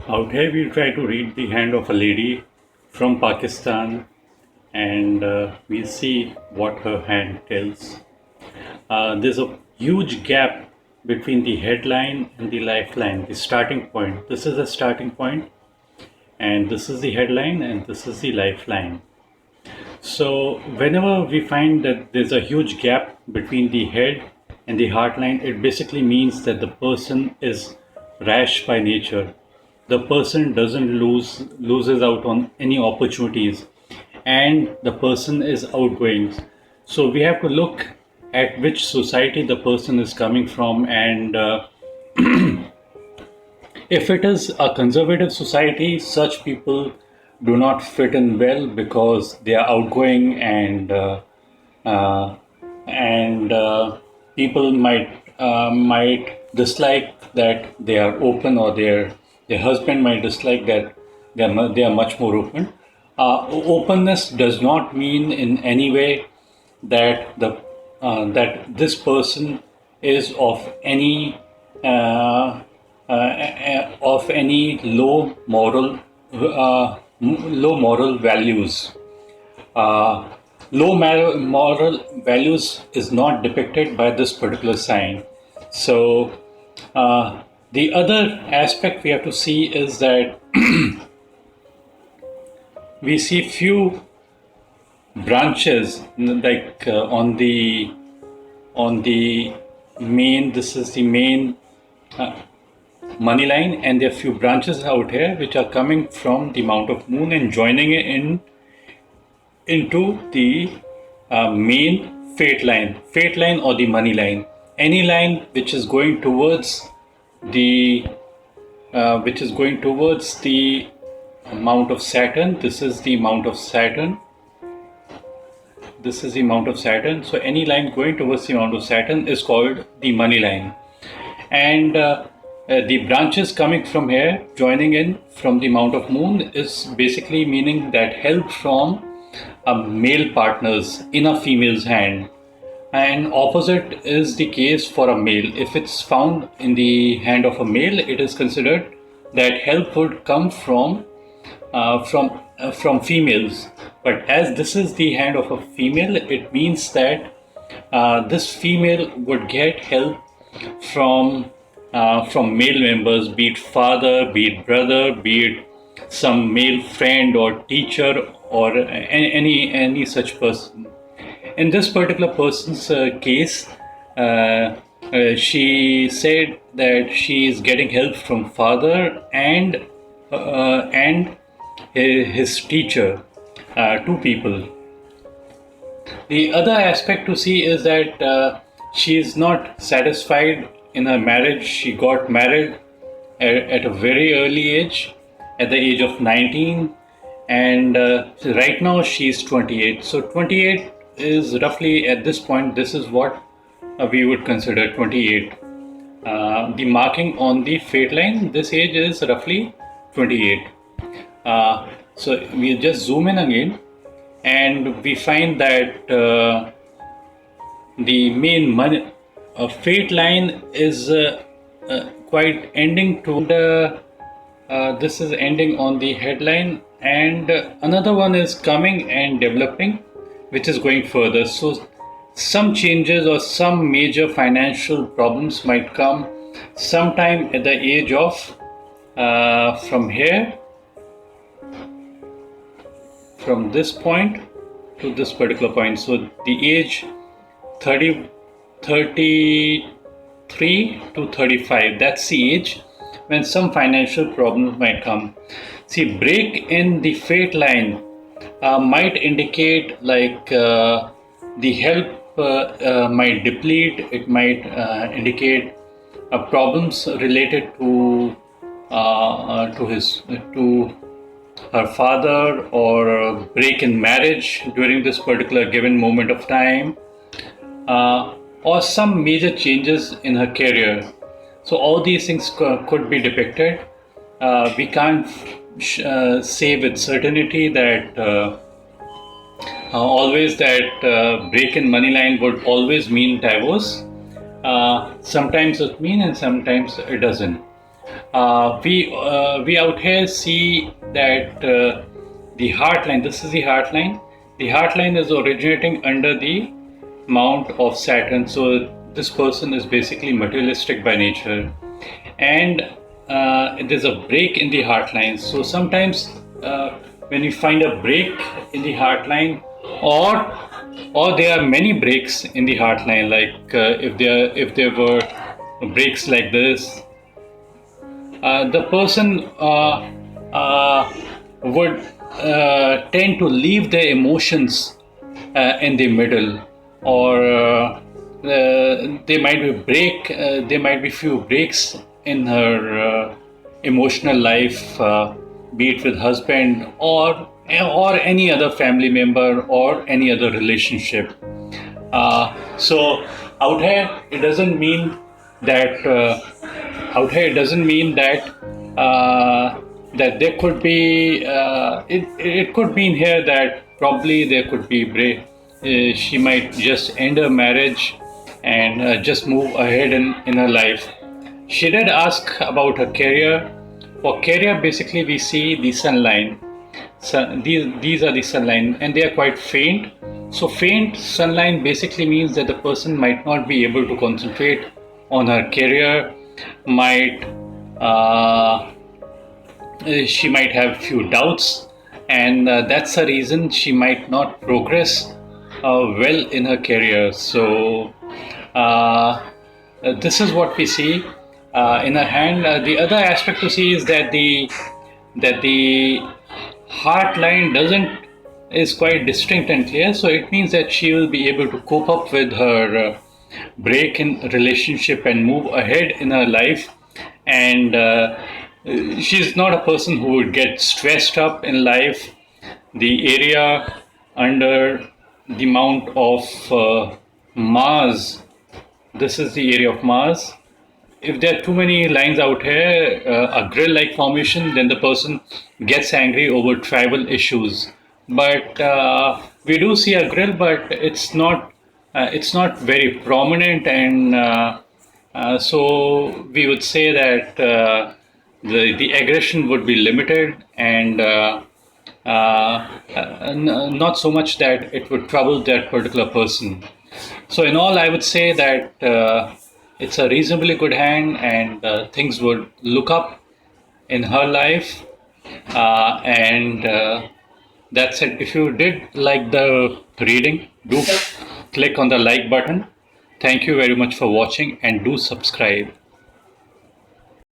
Out here, we try to read the hand of a lady from Pakistan and we see what her hand tells. There's a huge gap between the headline and the lifeline, the starting point. This is the starting point, and this is the headline, and this is the lifeline. So, whenever we find that there's a huge gap between the head and the heartline, it basically means that the person is rash by nature. The person doesn't loses out on any opportunities, and the person is outgoing. So we have to look at which society the person is coming from, and if it is a conservative society, such people do not fit in well because they are outgoing uh, and people might dislike that they are open, or their husband might dislike that they are much more open. Openness does not mean in any way that that this person is of any low moral values. Uh, Low moral values is not depicted by this particular sign. So the other aspect we have to see is that we see few branches like on the main. This is the main money line, and there are few branches out here which are coming from the mount of moon and joining it in into the main fate line or the money line. Any line which is going towards the mount of Saturn. This is the mount of Saturn. This is the mount of Saturn. So any line going towards the mount of Saturn is called the money line. And the branches coming from here, joining in from the mount of moon, is basically meaning that help from a male partners in a female's hand. And opposite is the case for a male. If it's found in the hand of a male, it is considered that help would come from females. But as this is the hand of a female, it means that this female would get help from male members, be it father, be it brother, be it some male friend or teacher, or any such person. In this particular person's case, she said that she is getting help from father and his teacher, two people. The other aspect to see is that she is not satisfied in her marriage. She got married at a very early age, at the age of 19, and right now she's 28. So 28 is roughly, at this point, this is what we would consider 28. The marking on the fate line, this age is roughly 28. So we just zoom in again, and we find that the main money fate line is quite ending to this is ending on the headline, and another one is coming and developing, which is going further. So some changes or some major financial problems might come sometime at the age of from here, from this point to this particular point. So the age 33 to 35, that's the age when some financial problems might come. See, break in the fate line might indicate like the help might deplete. It might indicate problems related to her father, or a break in marriage during this particular given moment of time, or some major changes in her career. So all these things could be depicted. We can't say with certainty that always that break in money line would always mean divorce. Sometimes it means and sometimes it doesn't. We out here see that the heart line. This is the heart line. The heart line is originating under the mount of Saturn. So this person is basically materialistic by nature, and there's a break in the heart line. So sometimes when you find a break in the heart line, or there are many breaks in the heart line, like if there were breaks like this, the person would tend to leave their emotions in the middle, or there might be few breaks in her emotional life, be it with husband or any other family member or any other relationship. So out here it doesn't mean that that there could be it could mean here that probably there could be break. She might just end her marriage and just move ahead in her life. She did ask about her career. For career, basically we see the sun line. So these are the sun line, and they are quite faint. So faint sun line basically means that the person might not be able to concentrate on her career, might she might have few doubts, and that's the reason she might not progress well in her career. So this is what we see in her hand. The other aspect to see is that the heart line doesn't is quite distinct and clear. So it means that she will be able to cope up with her break in relationship and move ahead in her life. And she's not a person who would get stressed up in life. The area under the mount of Mars, this is the area of Mars. If there are too many lines out here, a grill-like formation, then the person gets angry over tribal issues. But we do see a grill, but it's not very prominent, and so we would say that the aggression would be limited, and not so much that it would trouble that particular person. So in all, I would say that it's a reasonably good hand, and things would look up in her life. And that's it. If you did like the reading, do click on the like button. Thank you very much for watching, and do subscribe.